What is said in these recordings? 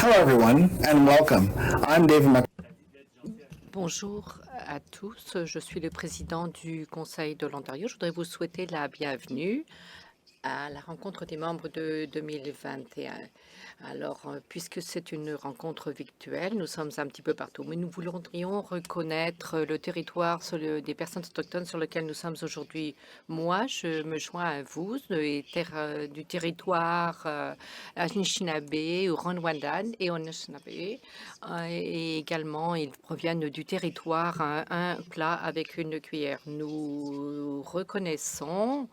Hello, everyone, and welcome. I'm David Bonjour à tous, je suis le président du Conseil de l'Ontario. Je voudrais vous souhaiter la bienvenue à la rencontre des membres de 2021. Alors, puisque c'est une rencontre virtuelle, nous sommes un petit peu partout, mais nous voudrions reconnaître le territoire des personnes autochtones sur lequel nous sommes aujourd'hui. Moi, je me joins à vous du territoire Anishinaabe, ou Ronwandan et Anishinaabe. Et également, ils proviennent du territoire un plat avec une cuillère. Nous reconnaissons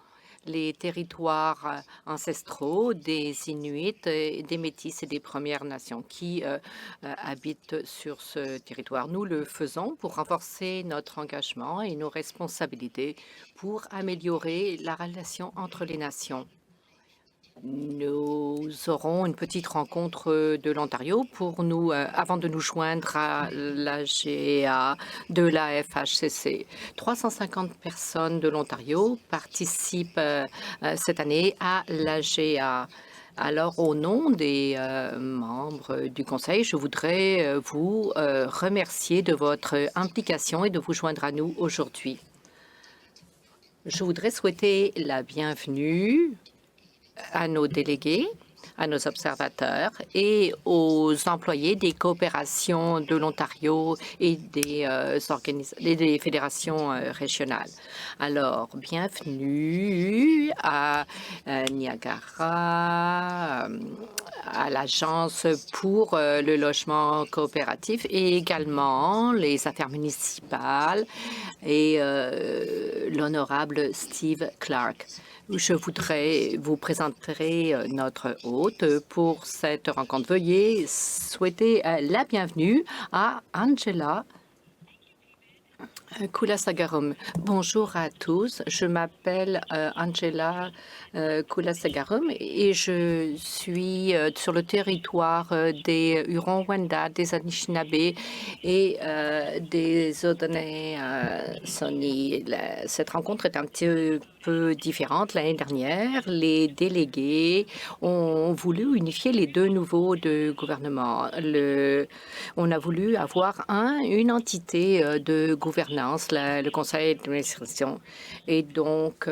les territoires ancestraux des Inuits, des Métis et des Premières Nations qui habitent sur ce territoire. Nous le faisons pour renforcer notre engagement et nos responsabilités pour améliorer la relation entre les nations. Nous aurons une petite rencontre de l'Ontario pour nous, avant de nous joindre à l'AGA de la FHCC. 350 personnes de l'Ontario participent cette année à l'AGA. Alors, au nom des membres du Conseil, je voudrais vous remercier de votre implication et de vous joindre à nous aujourd'hui. Je voudrais souhaiter la bienvenue à nos délégués, à nos observateurs et aux employés des coopérations de l'Ontario et des fédérations régionales. Alors, bienvenue à Niagara, à l'Agence pour le logement coopératif et également les affaires municipales et l'honorable Steve Clark. Je voudrais vous présenter notre hôte pour cette rencontre. Veuillez souhaiter la bienvenue à Angela Koulasagarum. Bonjour à tous, je m'appelle Angela Koulasagarum et je suis sur le territoire des Huron-Wendat, des Anishinaabe et des Haudenosaunee. Cette rencontre est un petit peu différente. L'année dernière, les délégués ont voulu unifier les deux niveaux de gouvernement. On a voulu avoir une entité de gouvernance, le conseil d'administration. Et donc,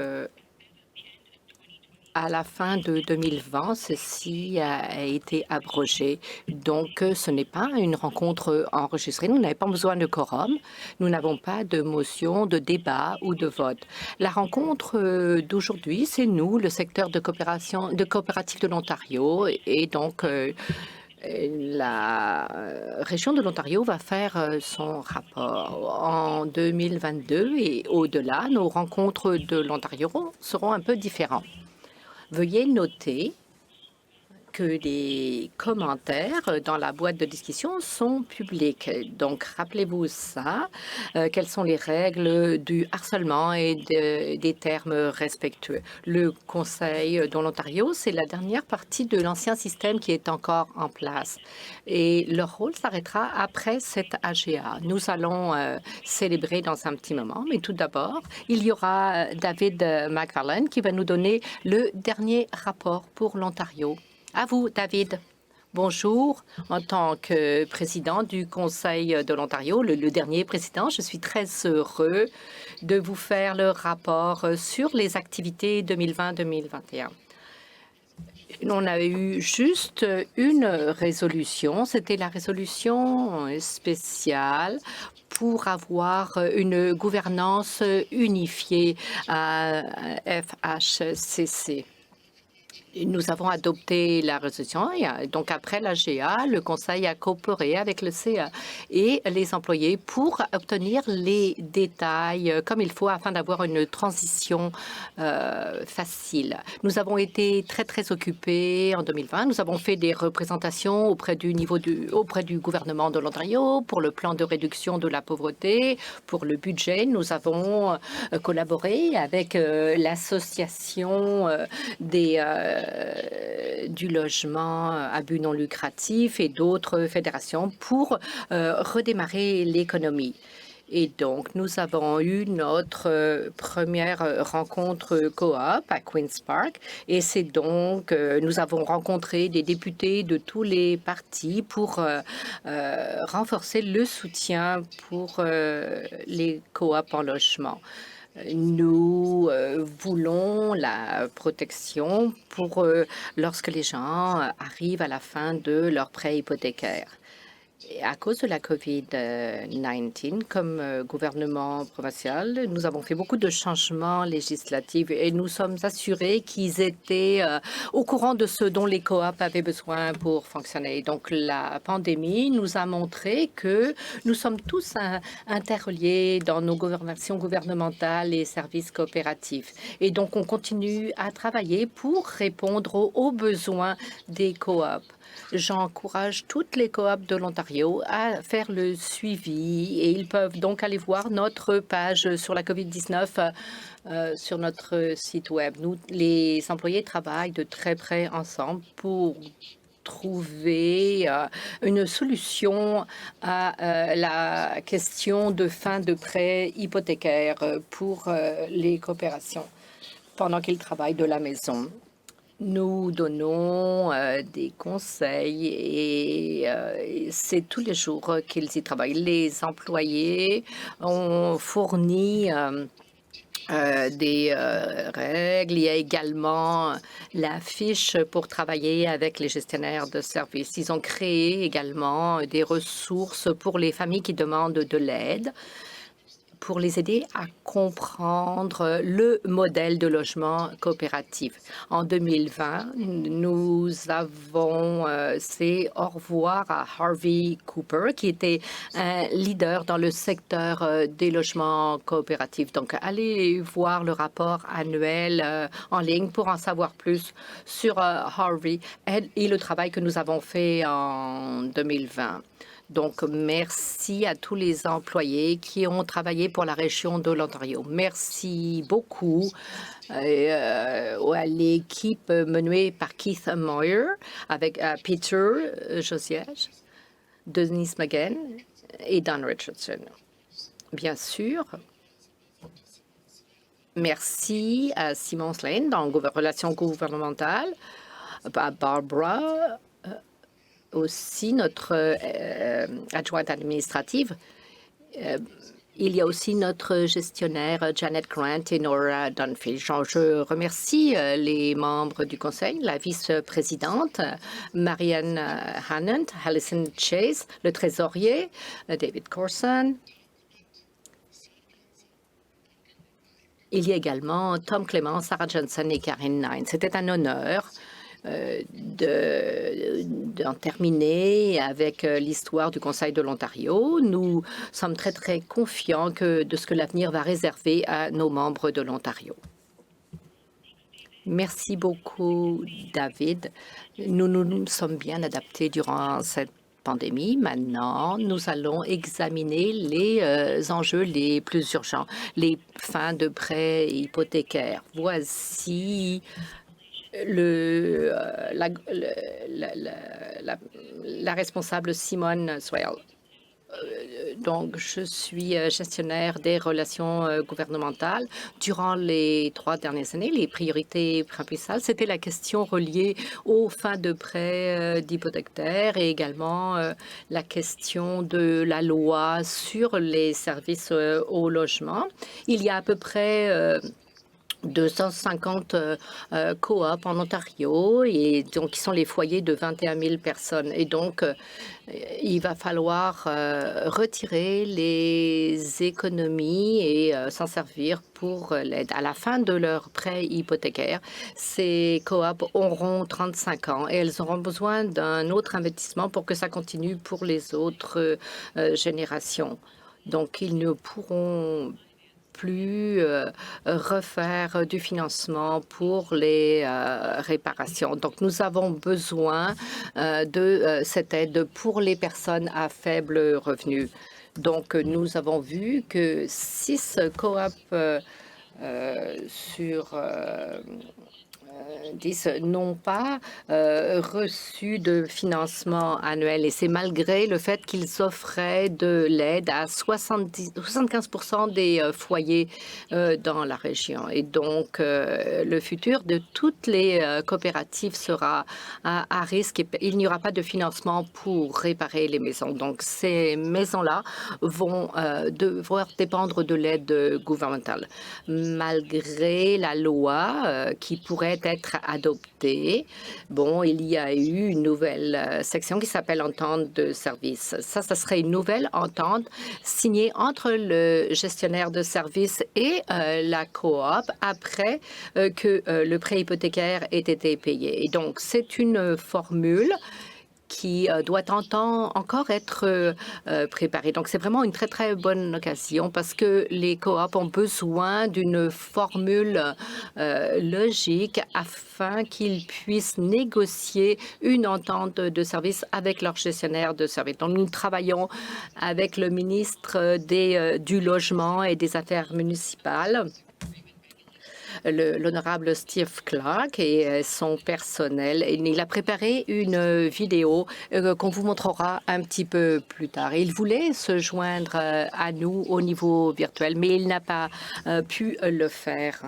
à la fin de 2020, ceci a été abrogé. Donc, ce n'est pas une rencontre enregistrée. Nous n'avons pas besoin de quorum. Nous n'avons pas de motion, de débat ou de vote. La rencontre d'aujourd'hui, c'est nous, le secteur de coopérative de l'Ontario. Et donc, la région de l'Ontario va faire son rapport en 2022 et au-delà, nos rencontres de l'Ontario seront un peu différentes. Veuillez noter que les commentaires dans la boîte de discussion sont publics. Donc, rappelez-vous ça. Quelles sont les règles du harcèlement et des termes respectueux? Le Conseil de l'Ontario, c'est la dernière partie de l'ancien système qui est encore en place. Et leur rôle s'arrêtera après cette AGA. Nous allons célébrer dans un petit moment. Mais tout d'abord, il y aura David McFarlane qui va nous donner le dernier rapport pour l'Ontario. À vous, David. Bonjour. En tant que président du Conseil de l'Ontario, le dernier président, je suis très heureux de vous faire le rapport sur les activités 2020-2021. On a eu juste une résolution, c'était la résolution spéciale pour avoir une gouvernance unifiée à FHCC. Nous avons adopté la résolution et donc après l'AGA, le Conseil a coopéré avec le CA et les employés pour obtenir les détails comme il faut afin d'avoir une transition facile. Nous avons été très occupés en 2020. Nous avons fait des représentations auprès du gouvernement de l'Ontario pour le plan de réduction de la pauvreté, pour le budget. Nous avons collaboré avec l'association du logement à but non lucratif et d'autres fédérations pour redémarrer l'économie. Et donc, nous avons eu notre première rencontre coop à Queen's Park. Et c'est donc, nous avons rencontré des députés de tous les partis pour renforcer le soutien pour les coops en logement. Nous voulons la protection pour lorsque les gens arrivent à la fin de leur prêt hypothécaire. Et à cause de la COVID-19, comme gouvernement provincial, nous avons fait beaucoup de changements législatifs et nous sommes assurés qu'ils étaient au courant de ce dont les coops avaient besoin pour fonctionner. Donc la pandémie nous a montré que nous sommes tous interreliés dans nos actions gouvernementales et services coopératifs. Et donc on continue à travailler pour répondre aux besoins des coops. J'encourage toutes les coops de l'Ontario à faire le suivi et ils peuvent donc aller voir notre page sur la COVID-19 sur notre site web. Nous, les employés travaillent de très près ensemble pour trouver une solution à la question de fin de prêt hypothécaire pour les coopérations pendant qu'ils travaillent de la maison. Nous donnons des conseils et c'est tous les jours qu'ils y travaillent. Les employés ont fourni des règles. Il y a également la fiche pour travailler avec les gestionnaires de services. Ils ont créé également des ressources pour les familles qui demandent de l'aide, pour les aider à comprendre le modèle de logement coopératif. En 2020, nous avons fait au revoir à Harvey Cooper, qui était un leader dans le secteur des logements coopératifs. Donc, allez voir le rapport annuel en ligne pour en savoir plus sur Harvey et le travail que nous avons fait en 2020. Donc, merci à tous les employés qui ont travaillé pour la région de l'Ontario. Merci beaucoup à l'équipe menée par Keith Moyer, avec Peter Josias, Denise McGann et Dan Richardson. Bien sûr, merci à Simon Slane dans les relations gouvernementales, à Barbara, aussi notre adjointe administrative. Il y a aussi notre gestionnaire Janet Grant et Nora Dunphy. Je remercie les membres du conseil, la vice-présidente Marianne Hannant, Alison Chase, le trésorier David Corson. Il y a également Tom Clément, Sarah Johnson et Karine Nine. C'était un honneur d'en terminer avec l'histoire du Conseil de l'Ontario. Nous sommes très, très confiants de ce que l'avenir va réserver à nos membres de l'Ontario. Merci beaucoup, David. Nous nous sommes bien adaptés durant cette pandémie. Maintenant, nous allons examiner les enjeux les plus urgents, les fins de prêts hypothécaires. Voici la responsable Simone Swale. Donc, je suis gestionnaire des relations gouvernementales. Durant les 3 dernières années, les priorités principales, c'était la question reliée aux fins de prêts d'hypothécaires et également la question de la loi sur les services au logement. Il y a à peu près 250 coops en Ontario et donc qui sont les foyers de 21 000 personnes. Et donc, il va falloir retirer les économies et s'en servir pour l'aide. À la fin de leur prêt hypothécaire, ces coops auront 35 ans et elles auront besoin d'un autre investissement pour que ça continue pour les autres générations. Donc, ils ne pourront plus refaire du financement pour les réparations. Donc, nous avons besoin de cette aide pour les personnes à faible revenu. Donc, nous avons vu que 6 coops sur n'ont pas reçu de financement annuel et c'est malgré le fait qu'ils offraient de l'aide à 75% des foyers dans la région. Et donc, le futur de toutes les coopératives sera à risque et il n'y aura pas de financement pour réparer les maisons. Donc, ces maisons-là vont devoir dépendre de l'aide gouvernementale. Malgré la loi qui pourrait être adoptée, bon, il y a eu une nouvelle section qui s'appelle entente de service. Ça serait une nouvelle entente signée entre le gestionnaire de service et la coop après que le prêt hypothécaire ait été payé. Et donc, c'est une formule qui doit encore être préparée. Donc, c'est vraiment une très, très bonne occasion parce que les coops ont besoin d'une formule logique afin qu'ils puissent négocier une entente de service avec leur gestionnaire de service. Donc, nous travaillons avec le ministre du Logement et des Affaires municipales, l'honorable Steve Clark et son personnel. Il a préparé une vidéo qu'on vous montrera un petit peu plus tard. Il voulait se joindre à nous au niveau virtuel, mais il n'a pas pu le faire.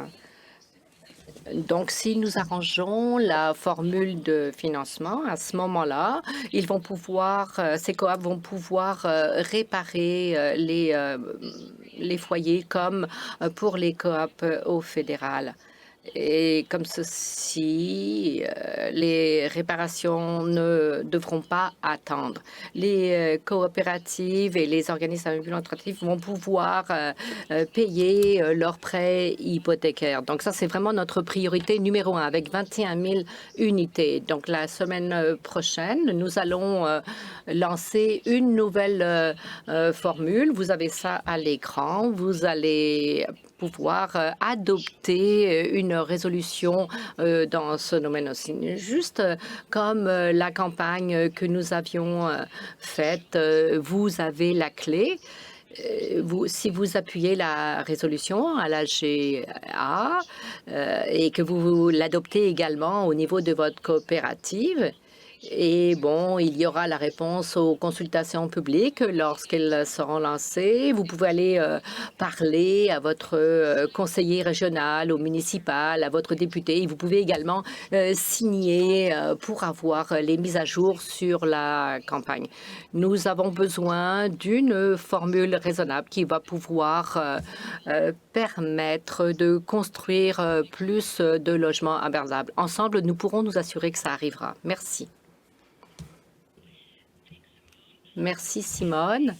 Donc, si nous arrangeons la formule de financement, à ce moment-là, ils vont pouvoir, ces coops vont pouvoir réparer les foyers comme pour les coops au fédéral. Et comme ceci, les réparations ne devront pas attendre. Les coopératives et les organismes à but lucratif vont pouvoir payer leurs prêts hypothécaires. Donc ça, c'est vraiment notre priorité numéro 1 avec 21 000 unités. Donc la semaine prochaine, nous allons lancer une nouvelle formule. Vous avez ça à l'écran. Vous allez pouvoir adopter une résolution dans ce domaine aussi. Juste comme la campagne que nous avions faite, vous avez la clé. Si vous appuyez la résolution à la GA et que vous l'adoptez également au niveau de votre coopérative, et bon, il y aura la réponse aux consultations publiques lorsqu'elles seront lancées. Vous pouvez aller parler à votre conseiller régional, au municipal, à votre député. Et vous pouvez également signer pour avoir les mises à jour sur la campagne. Nous avons besoin d'une formule raisonnable qui va pouvoir permettre de construire plus de logements abordables. Ensemble, nous pourrons nous assurer que ça arrivera. Merci. Merci, Simone.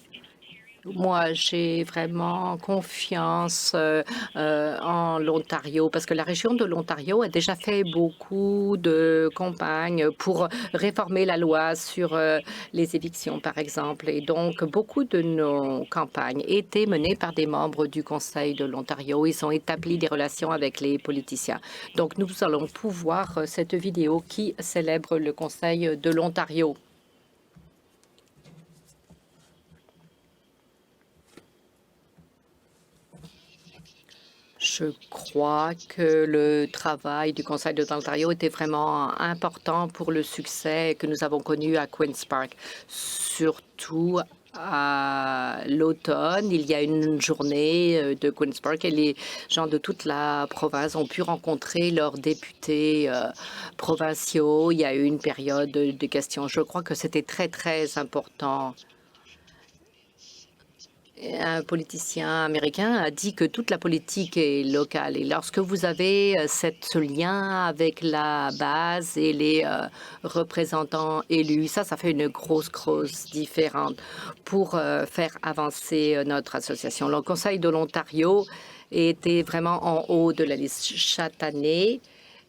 Moi, j'ai vraiment confiance en l'Ontario parce que la région de l'Ontario a déjà fait beaucoup de campagnes pour réformer la loi sur les évictions, par exemple. Et donc, beaucoup de nos campagnes étaient menées par des membres du Conseil de l'Ontario. Ils ont établi des relations avec les politiciens. Donc, nous allons pouvoir cette vidéo qui célèbre le Conseil de l'Ontario. Je crois que le travail du Conseil de l'Ontario était vraiment important pour le succès que nous avons connu à Queen's Park. Surtout à l'automne, il y a une journée de Queen's Park et les gens de toute la province ont pu rencontrer leurs députés provinciaux. Il y a eu une période de questions. Je crois que c'était très, très important. Un politicien américain a dit que toute la politique est locale. Et lorsque vous avez ce lien avec la base et les représentants élus, ça fait une grosse différence pour faire avancer notre association. Le Conseil de l'Ontario était vraiment en haut de la liste chaque année.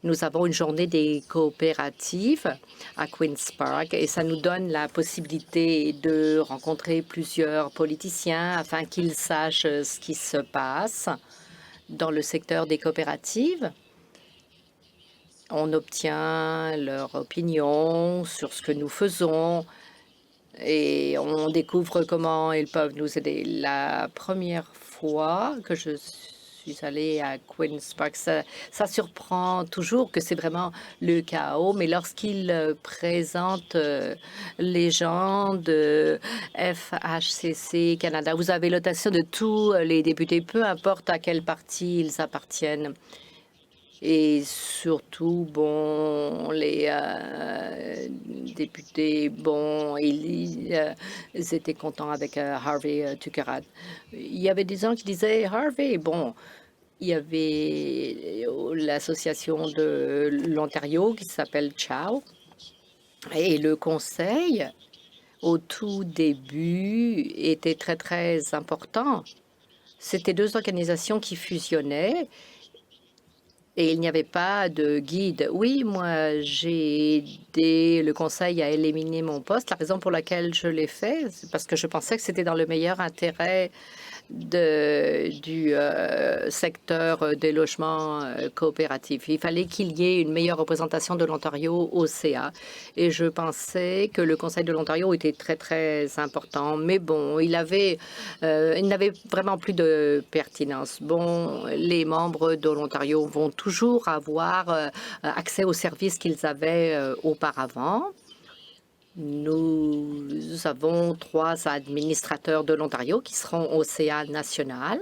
Nous avons une journée des coopératives à Queen's Park et ça nous donne la possibilité de rencontrer plusieurs politiciens afin qu'ils sachent ce qui se passe dans le secteur des coopératives. On obtient leur opinion sur ce que nous faisons et on découvre comment ils peuvent nous aider. La première fois que je suis allée à Queen's Park. Ça surprend toujours que c'est vraiment le chaos, mais lorsqu'il présente les gens de FHCC Canada, vous avez l'audition de tous les députés, peu importe à quel parti ils appartiennent. Et surtout, bon, les députés, bon, ils étaient contents avec Harvey Tuckerat. Il y avait des gens qui disaient, Harvey, bon, il y avait l'association de l'Ontario qui s'appelle CHOW. Et le conseil, au tout début, était très, très important. C'était deux organisations qui fusionnaient. Et il n'y avait pas de guide. Oui, moi, j'ai aidé le conseil à éliminer mon poste. La raison pour laquelle je l'ai fait, c'est parce que je pensais que c'était dans le meilleur intérêt du secteur des logements coopératifs. Il fallait qu'il y ait une meilleure représentation de l'Ontario au CA. Et je pensais que le Conseil de l'Ontario était très, très important. Mais bon, il n'avait vraiment plus de pertinence. Bon, les membres de l'Ontario vont toujours avoir accès aux services qu'ils avaient auparavant. Nous avons 3 administrateurs de l'Ontario qui seront au CA national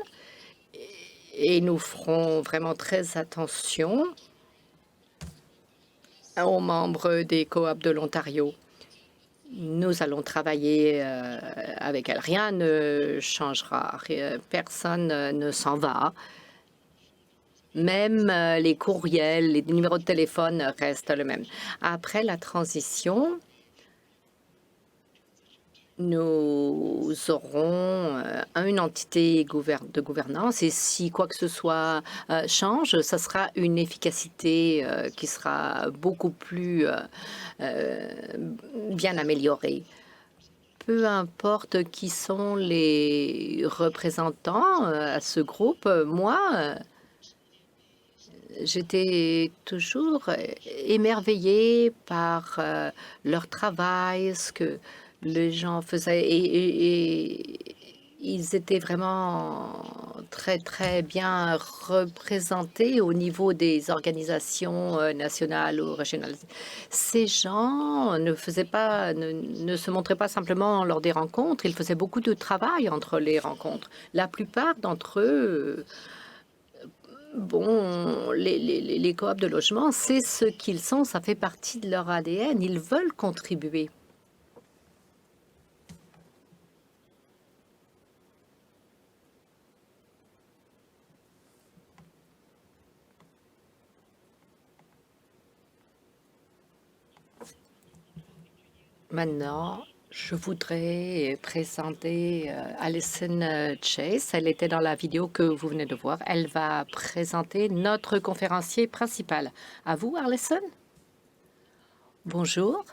et nous ferons vraiment très attention aux membres des coops de l'Ontario. Nous allons travailler avec elles. Rien ne changera. Personne ne s'en va. Même les courriels, les numéros de téléphone restent les mêmes. Après la transition, nous aurons une entité de gouvernance et si quoi que ce soit change, ça sera une efficacité qui sera beaucoup plus bien améliorée. Peu importe qui sont les représentants à ce groupe, moi, j'étais toujours émerveillée par leur travail, ce que les gens faisaient et ils étaient vraiment très, très bien représentés au niveau des organisations nationales ou régionales. Ces gens ne se montraient pas simplement lors des rencontres, ils faisaient beaucoup de travail entre les rencontres. La plupart d'entre eux, bon, les coops de logement, c'est ce qu'ils sont, ça fait partie de leur ADN, ils veulent contribuer. Maintenant, je voudrais présenter Alison Chase. Elle était dans la vidéo que vous venez de voir. Elle va présenter notre conférencier principal. À vous, Alison. Bonjour.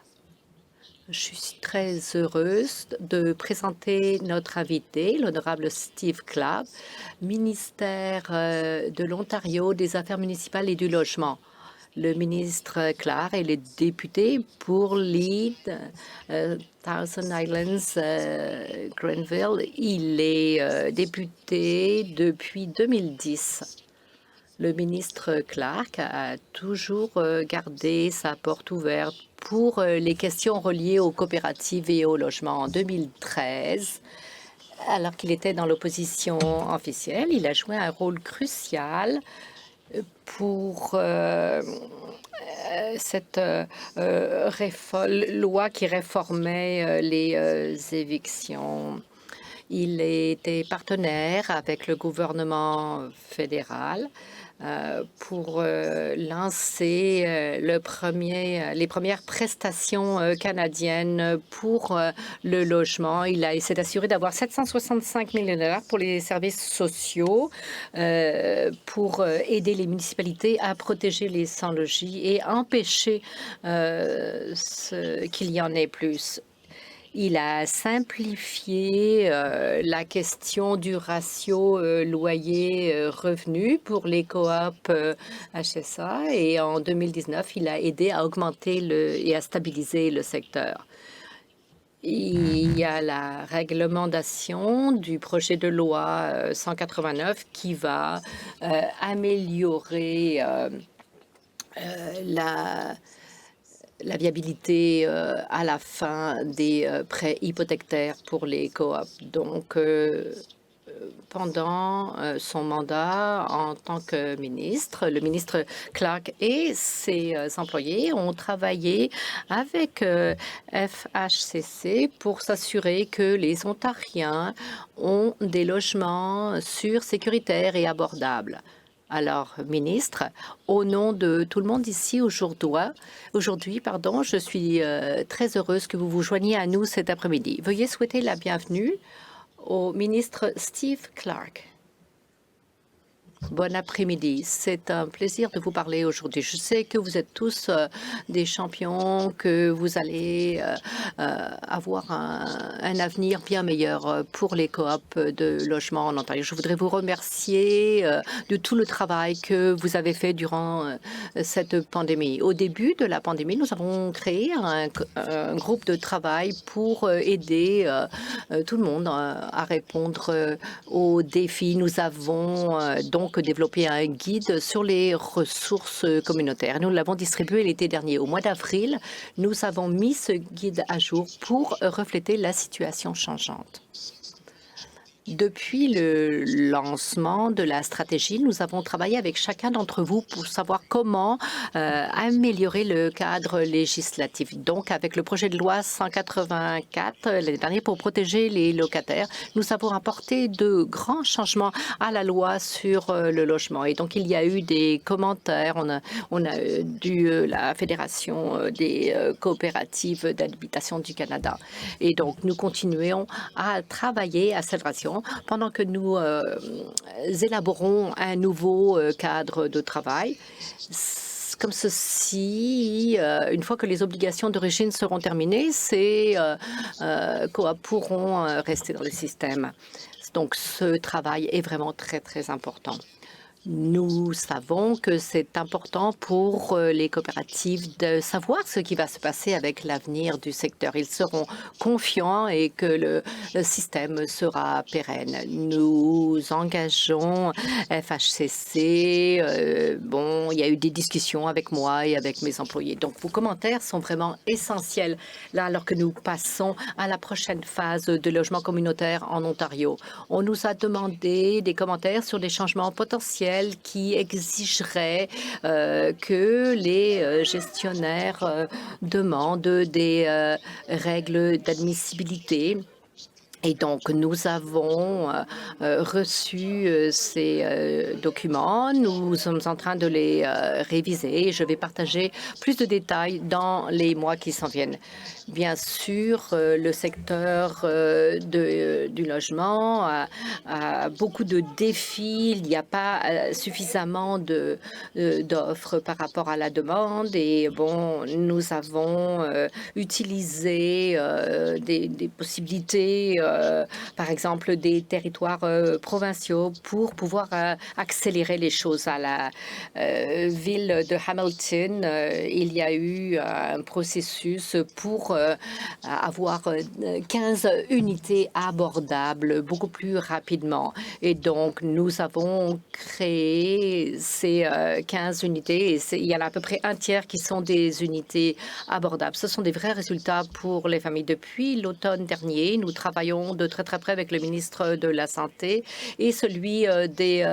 Je suis très heureuse de présenter notre invité, l'honorable Steve Clapp, ministère de l'Ontario des Affaires municipales et du Logement. Le ministre Clark est le député pour l'île Thousand Islands, Grenville. Il est député depuis 2010. Le ministre Clark a toujours gardé sa porte ouverte pour les questions reliées aux coopératives et au logement. En 2013, alors qu'il était dans l'opposition officielle, il a joué un rôle crucial pour cette loi qui réformait les évictions. Il était partenaire avec le gouvernement fédéral pour lancer les premières prestations canadiennes pour le logement. Il s'est assuré d'avoir 765 millions de dollars pour les services sociaux pour aider les municipalités à protéger les sans-logis et empêcher qu'il y en ait plus. Il a simplifié la question du ratio loyer-revenu pour les coops HSA et en 2019, il a aidé à augmenter et à stabiliser le secteur. Il y a la réglementation du projet de loi 189 qui va améliorer la viabilité à la fin des prêts hypothécaires pour les coops. Donc, pendant son mandat en tant que ministre, le ministre Clark et ses employés ont travaillé avec FHCC pour s'assurer que les Ontariens ont des logements sûrs, sécuritaires et abordables. Alors, ministre, au nom de tout le monde ici aujourd'hui, je suis très heureuse que vous vous joigniez à nous cet après-midi. Veuillez souhaiter la bienvenue au ministre Steve Clark. Bon après-midi. C'est un plaisir de vous parler aujourd'hui. Je sais que vous êtes tous des champions, que vous allez avoir un avenir bien meilleur pour les coops de logement en Ontario. Je voudrais vous remercier de tout le travail que vous avez fait durant cette pandémie. Au début de la pandémie, nous avons créé un groupe de travail pour aider tout le monde à répondre aux défis. Nous avons donc développer un guide sur les ressources communautaires. Nous l'avons distribué l'été dernier. Au mois d'avril, nous avons mis ce guide à jour pour refléter la situation changeante. Depuis le lancement de la stratégie, nous avons travaillé avec chacun d'entre vous pour savoir comment améliorer le cadre législatif. Donc, avec le projet de loi 184 l'année dernière pour protéger les locataires, nous avons apporté de grands changements à la loi sur le logement. Et donc, il y a eu des commentaires. On a la Fédération des coopératives d'habitation du Canada. Et donc, nous continuons à travailler à cette ration pendant que nous élaborons un nouveau cadre de travail. Comme ceci, une fois que les obligations d'origine seront terminées, ces coops pourront rester dans le système. Donc, ce travail est vraiment très, très important. Nous savons que c'est important pour les coopératives de savoir ce qui va se passer avec l'avenir du secteur. Ils seront confiants et que le système sera pérenne. Nous engageons FHCC. Il y a eu des discussions avec moi et avec mes employés. Donc, vos commentaires sont vraiment essentiels là alors que nous passons à la prochaine phase de logement communautaire en Ontario. On nous a demandé des commentaires sur des changements potentiels qui exigerait que les gestionnaires demandent des règles d'admissibilité. Et donc, nous avons reçu ces documents. Nous sommes en train de les réviser. Je vais partager plus de détails dans les mois qui s'en viennent. Bien sûr, le secteur du logement a beaucoup de défis. Il n'y a pas suffisamment d'offres par rapport à la demande. Et bon, nous avons utilisé des possibilités, par exemple des territoires provinciaux pour pouvoir accélérer les choses. À la ville de Hamilton, il y a eu un processus pour avoir 15 unités abordables beaucoup plus rapidement. Et donc, nous avons créé ces 15 unités et il y en a à peu près un tiers qui sont des unités abordables. Ce sont des vrais résultats pour les familles. Depuis l'automne dernier, nous travaillons de très très près avec le ministre de la Santé et celui des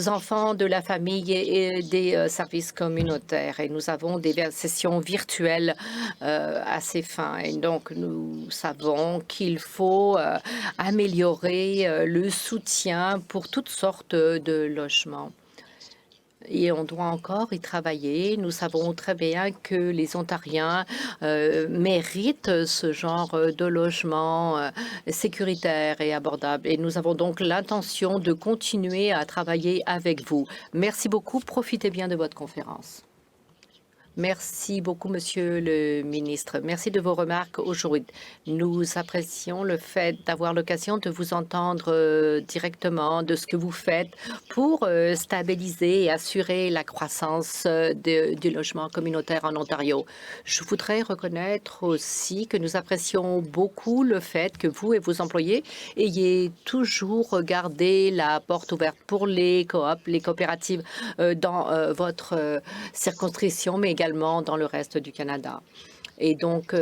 enfants, de la famille et des services communautaires. Et nous avons des sessions virtuelles à ces fins. Et donc, nous savons qu'il faut améliorer le soutien pour toutes sortes de logements. Et on doit encore y travailler. Nous savons très bien que les Ontariens méritent ce genre de logement sécuritaire et abordable. Et nous avons donc l'intention de continuer à travailler avec vous. Merci beaucoup. Profitez bien de votre conférence. Merci beaucoup, Monsieur le ministre. Merci de vos remarques aujourd'hui. Nous apprécions le fait d'avoir l'occasion de vous entendre directement de ce que vous faites pour stabiliser et assurer la croissance du logement communautaire en Ontario. Je voudrais reconnaître aussi que nous apprécions beaucoup le fait que vous et vos employés ayez toujours gardé la porte ouverte pour les coops, les coopératives dans votre circonscription, mais également dans le reste du Canada. Et donc,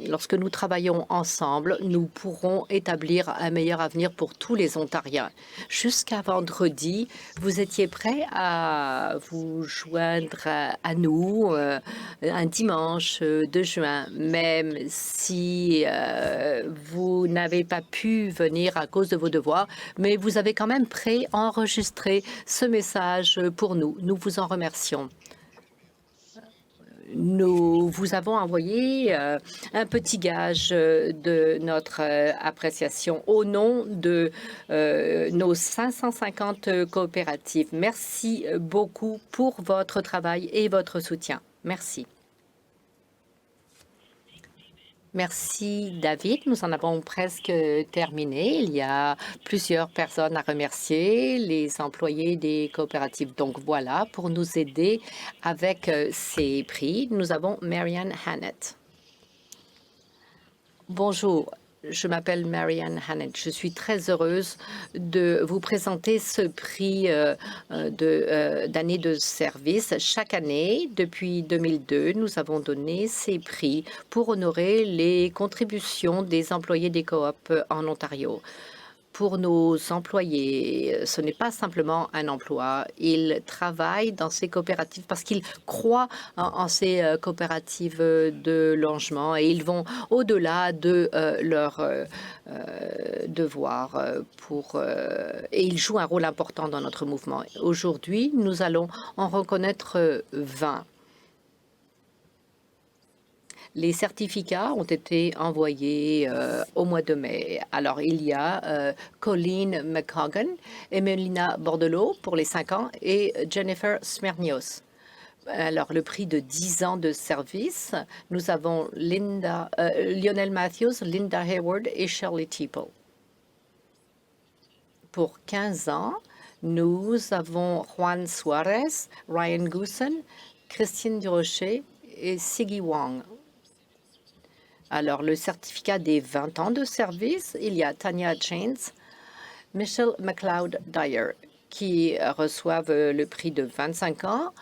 lorsque nous travaillons ensemble, nous pourrons établir un meilleur avenir pour tous les Ontariens. Jusqu'à vendredi, vous étiez prêt à vous joindre à nous un dimanche de juin, même si vous n'avez pas pu venir à cause de vos devoirs, mais vous avez quand même préenregistré ce message pour nous. Nous vous en remercions. Nous vous avons envoyé un petit gage de notre appréciation au nom de nos 550 coopératives. Merci beaucoup pour votre travail et votre soutien. Merci. Merci, David. Nous en avons presque terminé. Il y a plusieurs personnes à remercier, les employés des coopératives. Donc voilà, pour nous aider avec ces prix, nous avons Marianne Hannett. Bonjour. Je m'appelle Marianne Hannett. Je suis très heureuse de vous présenter ce prix d'année de service. Chaque année, depuis 2002, nous avons donné ces prix pour honorer les contributions des employés des coops en Ontario. Pour nos employés, ce n'est pas simplement un emploi. Ils travaillent dans ces coopératives parce qu'ils croient en ces coopératives de logement et ils vont au-delà de leurs devoirs et ils jouent un rôle important dans notre mouvement. Aujourd'hui, nous allons en reconnaître 20. Les certificats ont été envoyés au mois de mai. Alors, il y a Colleen McCoggan, Emelina Bordelot pour les 5 ans et Jennifer Smernios. Alors, le prix de 10 ans de service, nous avons Lionel Matthews, Linda Hayward et Shirley Teeple. Pour 15 ans, nous avons Juan Suarez, Ryan Goosen, Christine Durocher et Siggy Wong. Alors, le certificat des 20 ans de service, il y a Tanya Chains, Michelle McLeod-Dyer, qui reçoivent le prix de 25 ans,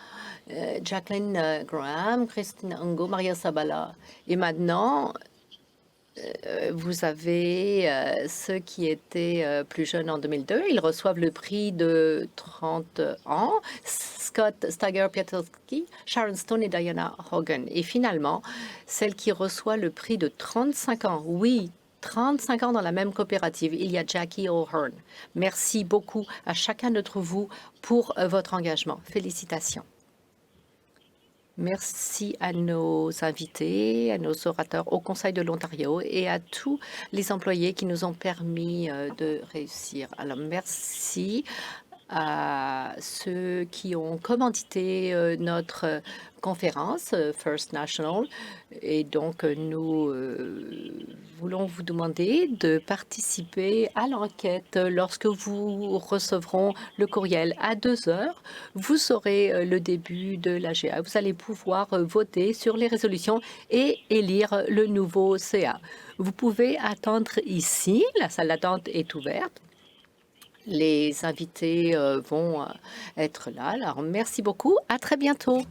Jacqueline Graham, Christine Ngo, Maria Sabala. Et maintenant, vous avez ceux qui étaient plus jeunes en 2002. Ils reçoivent le prix de 30 ans. Scott Stager-Pietelski, Sharon Stone et Diana Hogan. Et finalement, celle qui reçoit le prix de 35 ans. Oui, 35 ans dans la même coopérative. Il y a Jackie O'Hearn. Merci beaucoup à chacun d'entre vous pour votre engagement. Félicitations. Merci à nos invités, à nos orateurs au Conseil de l'Ontario et à tous les employés qui nous ont permis de réussir. Alors, merci à ceux qui ont commandité notre conférence First National. Et donc, nous voulons vous demander de participer à l'enquête lorsque vous recevrez le courriel à 2 heures. Vous aurez le début de l'AGA. Vous allez pouvoir voter sur les résolutions et élire le nouveau CA. Vous pouvez attendre ici. La salle d'attente est ouverte. Les invités vont être là. Alors, merci beaucoup. À très bientôt.